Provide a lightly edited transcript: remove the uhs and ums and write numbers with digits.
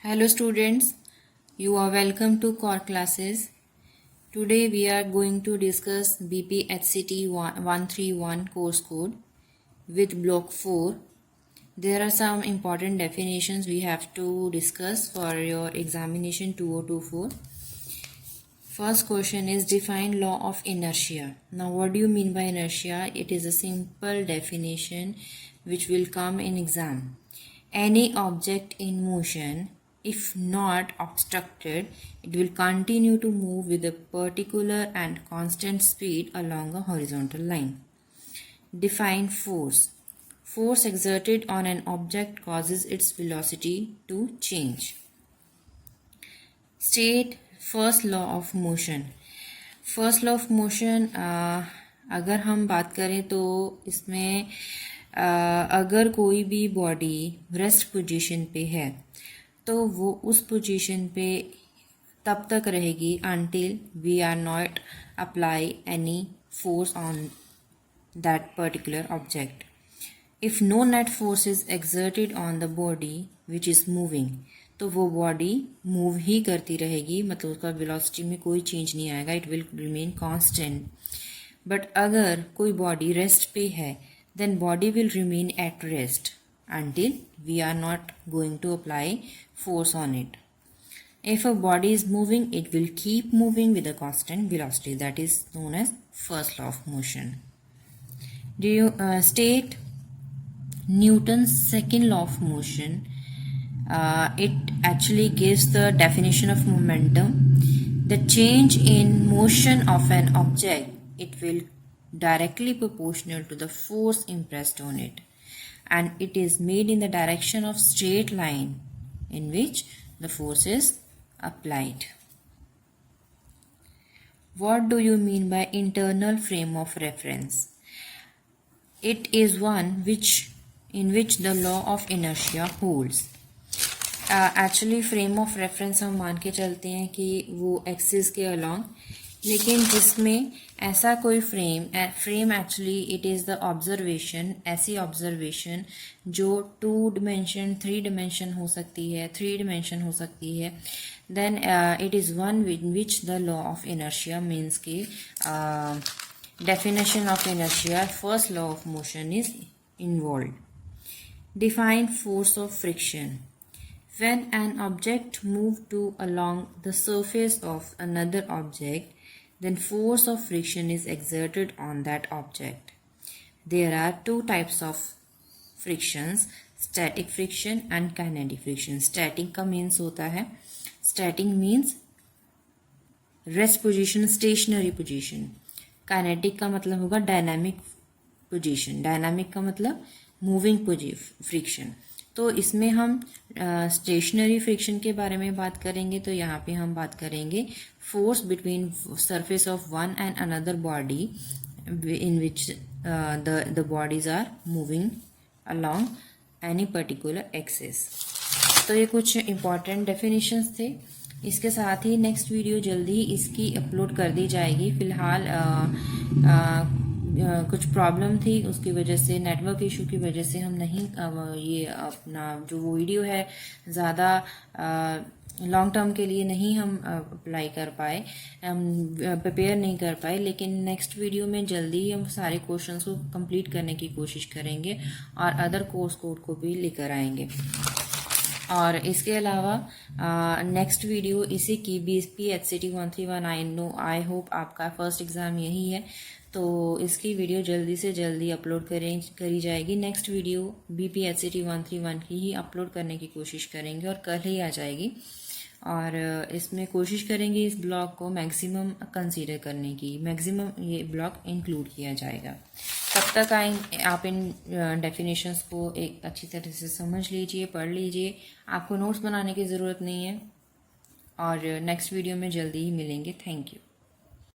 Hello students, you are welcome to core classes. Today we are going to discuss BPHCT 131 course code with block 4. There are some important definitions we have to discuss for your examination 2024. First question is define law of inertia. Now what do you mean by inertia? It is a simple definition which will come in exam. Any object in motion, if not obstructed, it will continue to move with a particular and constant speed along a horizontal line. Define force. Force exerted on an object causes its velocity to change. State first law of motion. First law of motion अगर हम बात करें तो इसमें अगर कोई भी body rest position पे है तो वो उस पोजीशन पे तब तक रहेगी until we are not apply any force on that particular object. If no net force is exerted on the body which is moving, तो वो बॉडी मूव ही करती रहेगी, मतलब उसका वेलोसिटी में कोई चेंज नहीं आएगा, it will remain constant. But अगर कोई बॉडी रेस्ट पे है then body will remain at rest until we are not going to apply force on it. If a body is moving, it will keep moving with a constant velocity. That is known as first law of motion. Do you state Newton's second law of motion? It actually gives the definition of momentum. The change in motion of an object, it will directly proportional to the force impressed on it, and it is made in the direction of straight line in which the force is applied. What do you mean by internal frame of reference? It is one in which the law of inertia holds. Actually frame of reference हम मान के चलते हैं कि वो axis के along, लेकिन जिसमें ऐसा कोई frame actually it is the observation, ऐसी ऑब्जर्वेशन जो 2 डिमेंशन 3 डिमेंशन हो सकती है, 3 डिमेंशन हो सकती है, then it is one which the law of inertia means की definition of inertia, first law of motion is involved. Define force of friction. When an object moves along the surface of another object, then force of friction is exerted on that object. There are 2 types of frictions, static friction and kinetic friction. Static का means होता है, static means rest position, stationary position. Kinetic का मतलब होगा dynamic position, dynamic का मतलब moving friction. तो इसमें हम स्टेशनरी फ्रिक्शन के बारे में बात करेंगे. तो यहाँ पे हम बात करेंगे force between surface of one and another body in which the bodies are moving along any particular axis. तो ये कुछ इम्पॉर्टेंट डेफिनेशंस थे. इसके साथ ही नेक्स्ट वीडियो जल्दी इसकी अपलोड कर दी जाएगी. फ़िलहाल कुछ प्रॉब्लम थी, उसकी वजह से नेटवर्क इशू की वजह से हम नहीं ये अपना जो वीडियो है ज़्यादा लॉन्ग टर्म के लिए नहीं हम अप्लाई कर पाए, हम प्रिपेयर नहीं कर पाए. लेकिन नेक्स्ट वीडियो में जल्दी हम सारे क्वेश्चंस को कंप्लीट करने की कोशिश करेंगे और अदर कोर्स कोड को भी लेकर आएंगे. और इसके अलावा नेक्स्ट वीडियो इसी की BPHCT 131, आई होप आपका फर्स्ट एग्ज़ाम यही है, तो इसकी वीडियो जल्दी से जल्दी अपलोड करी जाएगी. नेक्स्ट वीडियो BPHCT 131 की ही अपलोड करने की कोशिश करेंगे और कल ही आ जाएगी. और इसमें कोशिश करेंगे इस ब्लॉग को मैक्सिमम कंसीडर करने की, मैक्सिमम ये ब्लॉग इंक्लूड किया जाएगा. तब तक आप इन डेफिनेशंस को एक अच्छी तरह से समझ लीजिए, पढ़ लीजिए. आपको नोट्स बनाने की ज़रूरत नहीं है. और नेक्स्ट वीडियो में जल्दी ही मिलेंगे. Thank you.